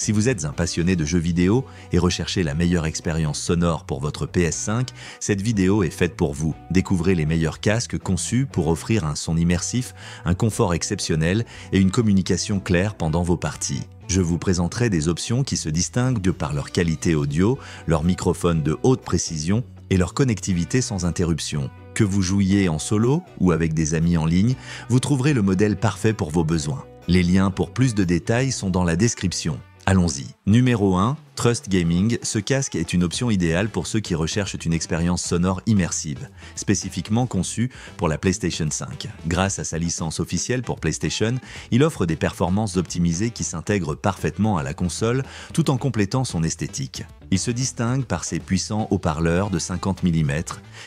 Si vous êtes un passionné de jeux vidéo et recherchez la meilleure expérience sonore pour votre PS5, cette vidéo est faite pour vous. Découvrez les meilleurs casques conçus pour offrir un son immersif, un confort exceptionnel et une communication claire pendant vos parties. Je vous présenterai des options qui se distinguent de par leur qualité audio, leur microphone de haute précision et leur connectivité sans interruption. Que vous jouiez en solo ou avec des amis en ligne, vous trouverez le modèle parfait pour vos besoins. Les liens pour plus de détails sont dans la description. Allons-y. Numéro 1, Trust Gaming. Ce casque est une option idéale pour ceux qui recherchent une expérience sonore immersive, spécifiquement conçue pour la PlayStation 5. Grâce à sa licence officielle pour PlayStation, il offre des performances optimisées qui s'intègrent parfaitement à la console tout en complétant son esthétique. Il se distingue par ses puissants haut-parleurs de 50 mm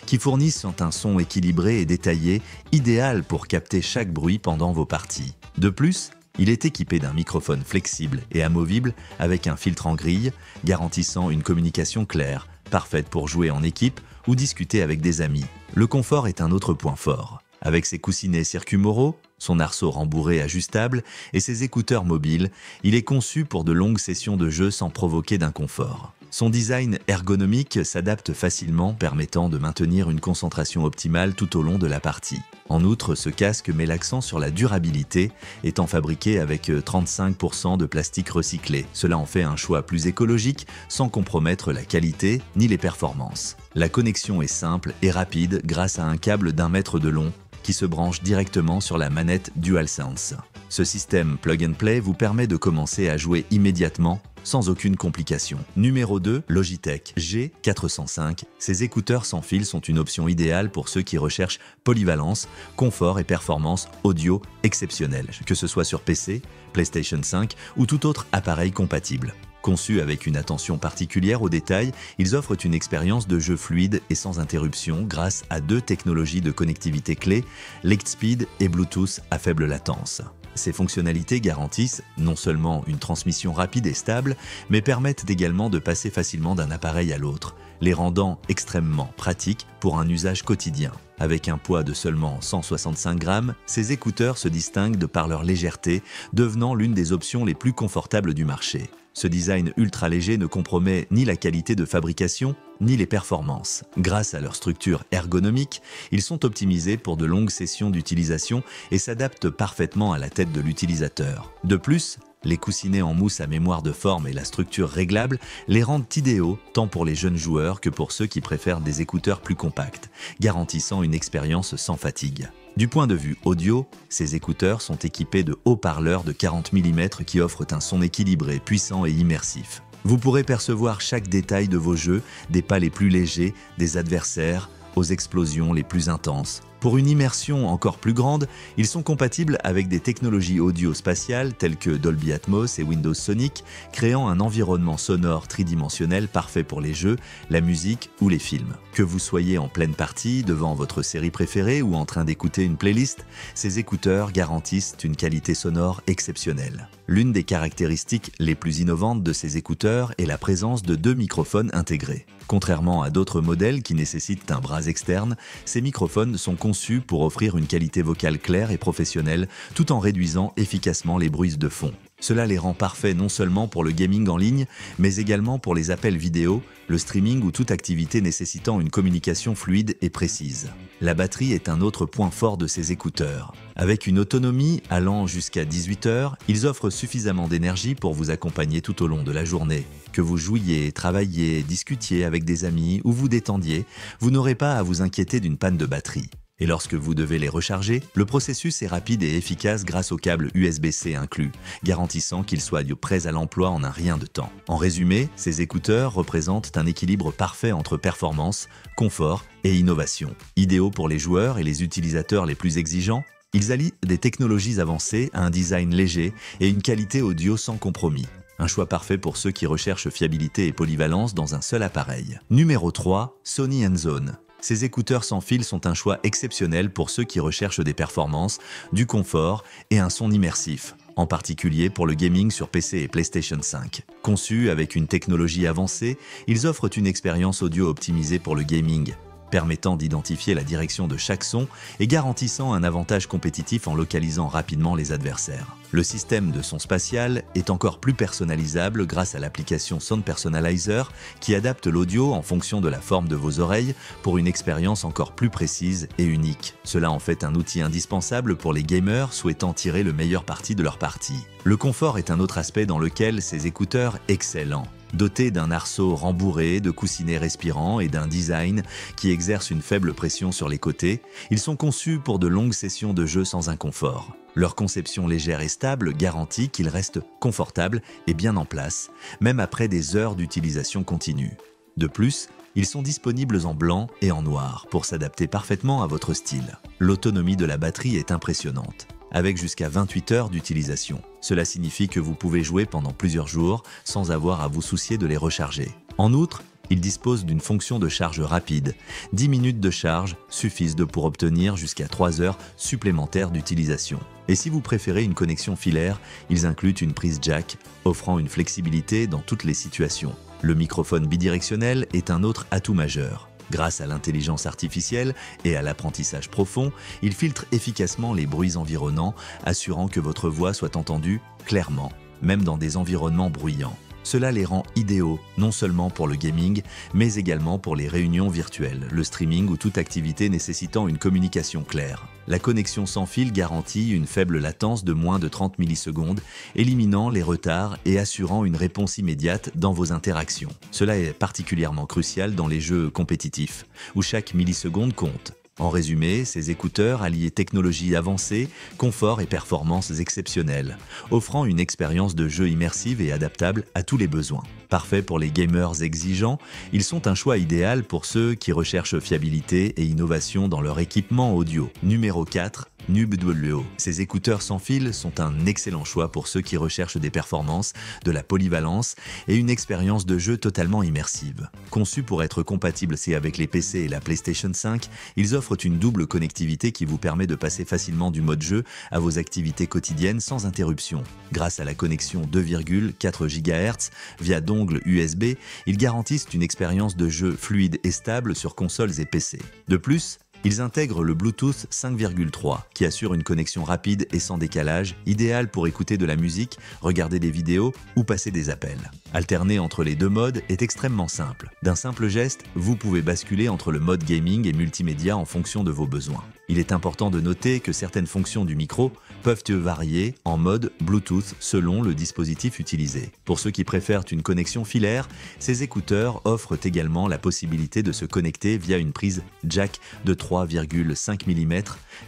qui fournissent un son équilibré et détaillé, idéal pour capter chaque bruit pendant vos parties. De plus, il est équipé d'un microphone flexible et amovible avec un filtre en grille, garantissant une communication claire, parfaite pour jouer en équipe ou discuter avec des amis. Le confort est un autre point fort. Avec ses coussinets circumoraux, son arceau rembourré ajustable et ses écouteurs mobiles, il est conçu pour de longues sessions de jeu sans provoquer d'inconfort. Son design ergonomique s'adapte facilement, permettant de maintenir une concentration optimale tout au long de la partie. En outre, ce casque met l'accent sur la durabilité, étant fabriqué avec 35% de plastique recyclé. Cela en fait un choix plus écologique, sans compromettre la qualité ni les performances. La connexion est simple et rapide grâce à un câble d'1 mètre de long qui se branche directement sur la manette DualSense. Ce système plug and play vous permet de commencer à jouer immédiatement sans aucune complication. Numéro 2, Logitech G405. Ces écouteurs sans fil sont une option idéale pour ceux qui recherchent polyvalence, confort et performance audio exceptionnelles, que ce soit sur PC, PlayStation 5 ou tout autre appareil compatible. Conçus avec une attention particulière aux détails, ils offrent une expérience de jeu fluide et sans interruption grâce à 2 technologies de connectivité clés, Lightspeed et Bluetooth à faible latence. Ces fonctionnalités garantissent non seulement une transmission rapide et stable, mais permettent également de passer facilement d'un appareil à l'autre, les rendant extrêmement pratiques pour un usage quotidien. Avec un poids de seulement 165 grammes, ces écouteurs se distinguent de par leur légèreté, devenant l'une des options les plus confortables du marché. Ce design ultra léger ne compromet ni la qualité de fabrication, ni les performances. Grâce à leur structure ergonomique, ils sont optimisés pour de longues sessions d'utilisation et s'adaptent parfaitement à la tête de l'utilisateur. De plus, les coussinets en mousse à mémoire de forme et la structure réglable les rendent idéaux tant pour les jeunes joueurs que pour ceux qui préfèrent des écouteurs plus compacts, garantissant une expérience sans fatigue. Du point de vue audio, ces écouteurs sont équipés de haut-parleurs de 40 mm qui offrent un son équilibré, puissant et immersif. Vous pourrez percevoir chaque détail de vos jeux, des pas les plus légers, des adversaires, aux explosions les plus intenses. Pour une immersion encore plus grande, ils sont compatibles avec des technologies audio spatiales telles que Dolby Atmos et Windows Sonic, créant un environnement sonore tridimensionnel parfait pour les jeux, la musique ou les films. Que vous soyez en pleine partie, devant votre série préférée ou en train d'écouter une playlist, ces écouteurs garantissent une qualité sonore exceptionnelle. L'une des caractéristiques les plus innovantes de ces écouteurs est la présence de 2 microphones intégrés. Contrairement à d'autres modèles qui nécessitent un bras externe, ces microphones sont conçus pour offrir une qualité vocale claire et professionnelle tout en réduisant efficacement les bruits de fond. Cela les rend parfaits non seulement pour le gaming en ligne, mais également pour les appels vidéo, le streaming ou toute activité nécessitant une communication fluide et précise. La batterie est un autre point fort de ces écouteurs. Avec une autonomie allant jusqu'à 18 heures, ils offrent suffisamment d'énergie pour vous accompagner tout au long de la journée. Que vous jouiez, travailliez, discutiez avec des amis ou vous détendiez, vous n'aurez pas à vous inquiéter d'une panne de batterie. Et lorsque vous devez les recharger, le processus est rapide et efficace grâce au câble USB-C inclus, garantissant qu'ils soient prêts à l'emploi en un rien de temps. En résumé, ces écouteurs représentent un équilibre parfait entre performance, confort et innovation. Idéaux pour les joueurs et les utilisateurs les plus exigeants, ils allient des technologies avancées à un design léger et une qualité audio sans compromis. Un choix parfait pour ceux qui recherchent fiabilité et polyvalence dans un seul appareil. Numéro 3, Sony Enzone. Ces écouteurs sans fil sont un choix exceptionnel pour ceux qui recherchent des performances, du confort et un son immersif, en particulier pour le gaming sur PC et PlayStation 5. Conçus avec une technologie avancée, ils offrent une expérience audio optimisée pour le gaming. permettant d'identifier la direction de chaque son et garantissant un avantage compétitif en localisant rapidement les adversaires. Le système de son spatial est encore plus personnalisable grâce à l'application Sound Personalizer qui adapte l'audio en fonction de la forme de vos oreilles pour une expérience encore plus précise et unique. Cela en fait un outil indispensable pour les gamers souhaitant tirer le meilleur parti de leur partie. Le confort est un autre aspect dans lequel ces écouteurs excellent. Dotés d'un arceau rembourré, de coussinets respirants et d'un design qui exerce une faible pression sur les côtés, ils sont conçus pour de longues sessions de jeu sans inconfort. Leur conception légère et stable garantit qu'ils restent confortables et bien en place, même après des heures d'utilisation continue. De plus, ils sont disponibles en blanc et en noir pour s'adapter parfaitement à votre style. L'autonomie de la batterie est impressionnante, avec jusqu'à 28 heures d'utilisation. Cela signifie que vous pouvez jouer pendant plusieurs jours sans avoir à vous soucier de les recharger. En outre, il dispose d'une fonction de charge rapide. 10 minutes de charge suffisent pour obtenir jusqu'à 3 heures supplémentaires d'utilisation. Et si vous préférez une connexion filaire, ils incluent une prise jack, offrant une flexibilité dans toutes les situations. Le microphone bidirectionnel est un autre atout majeur. Grâce à l'intelligence artificielle et à l'apprentissage profond, il filtre efficacement les bruits environnants, assurant que votre voix soit entendue clairement, même dans des environnements bruyants. Cela les rend idéaux, non seulement pour le gaming, mais également pour les réunions virtuelles, le streaming ou toute activité nécessitant une communication claire. La connexion sans fil garantit une faible latence de moins de 30 millisecondes, éliminant les retards et assurant une réponse immédiate dans vos interactions. Cela est particulièrement crucial dans les jeux compétitifs, où chaque milliseconde compte. En résumé, ces écouteurs allient technologie avancée, confort et performances exceptionnelles, offrant une expérience de jeu immersive et adaptable à tous les besoins. Parfaits pour les gamers exigeants, ils sont un choix idéal pour ceux qui recherchent fiabilité et innovation dans leur équipement audio. Numéro 4. NUBWO. Ces écouteurs sans fil sont un excellent choix pour ceux qui recherchent des performances, de la polyvalence et une expérience de jeu totalement immersive. Conçus pour être compatibles avec les PC et la PlayStation 5, ils offrent une double connectivité qui vous permet de passer facilement du mode jeu à vos activités quotidiennes sans interruption. Grâce à la connexion 2,4 GHz via dongle USB, ils garantissent une expérience de jeu fluide et stable sur consoles et PC. De plus, ils intègrent le Bluetooth 5,3 qui assure une connexion rapide et sans décalage, idéale pour écouter de la musique, regarder des vidéos ou passer des appels. Alterner entre les deux modes est extrêmement simple. D'un simple geste, vous pouvez basculer entre le mode gaming et multimédia en fonction de vos besoins. Il est important de noter que certaines fonctions du micro peuvent varier en mode Bluetooth selon le dispositif utilisé. Pour ceux qui préfèrent une connexion filaire, ces écouteurs offrent également la possibilité de se connecter via une prise jack de 3,5 mm,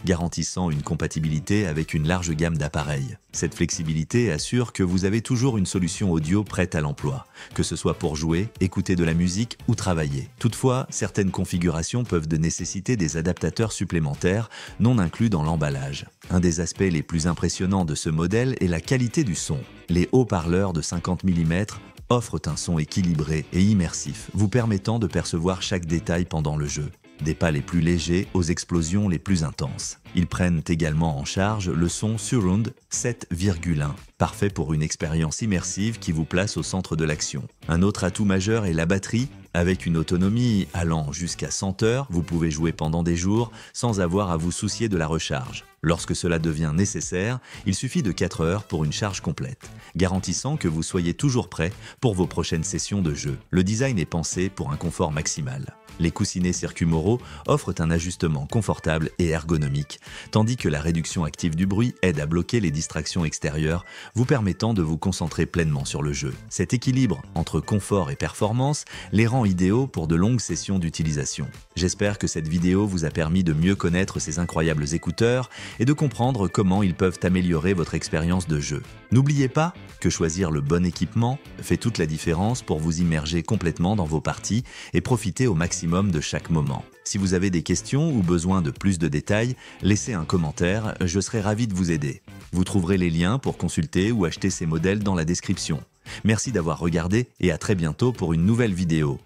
garantissant une compatibilité avec une large gamme d'appareils. Cette flexibilité assure que vous avez toujours une solution audio prête à l'emploi, que ce soit pour jouer, écouter de la musique ou travailler. Toutefois, certaines configurations peuvent nécessiter des adaptateurs supplémentaires non inclus dans l'emballage. Un des aspects les plus impressionnants de ce modèle est la qualité du son. Les haut-parleurs de 50 mm offrent un son équilibré et immersif, vous permettant de percevoir chaque détail pendant le jeu. Des pas les plus légers aux explosions les plus intenses. Ils prennent également en charge le son Surround 7,1, parfait pour une expérience immersive qui vous place au centre de l'action. Un autre atout majeur est la batterie. Avec une autonomie allant jusqu'à 100 heures, vous pouvez jouer pendant des jours sans avoir à vous soucier de la recharge. Lorsque cela devient nécessaire, il suffit de 4 heures pour une charge complète, garantissant que vous soyez toujours prêt pour vos prochaines sessions de jeu. Le design est pensé pour un confort maximal. Les coussinets Circumoro offrent un ajustement confortable et ergonomique, tandis que la réduction active du bruit aide à bloquer les distractions extérieures, vous permettant de vous concentrer pleinement sur le jeu. Cet équilibre entre confort et performance les rend idéaux pour de longues sessions d'utilisation. J'espère que cette vidéo vous a permis de mieux connaître ces incroyables écouteurs et de comprendre comment ils peuvent améliorer votre expérience de jeu. N'oubliez pas que choisir le bon équipement fait toute la différence pour vous immerger complètement dans vos parties et profiter au maximum de chaque moment. Si vous avez des questions ou besoin de plus de détails, laissez un commentaire, je serai ravi de vous aider. Vous trouverez les liens pour consulter ou acheter ces modèles dans la description. Merci d'avoir regardé et à très bientôt pour une nouvelle vidéo.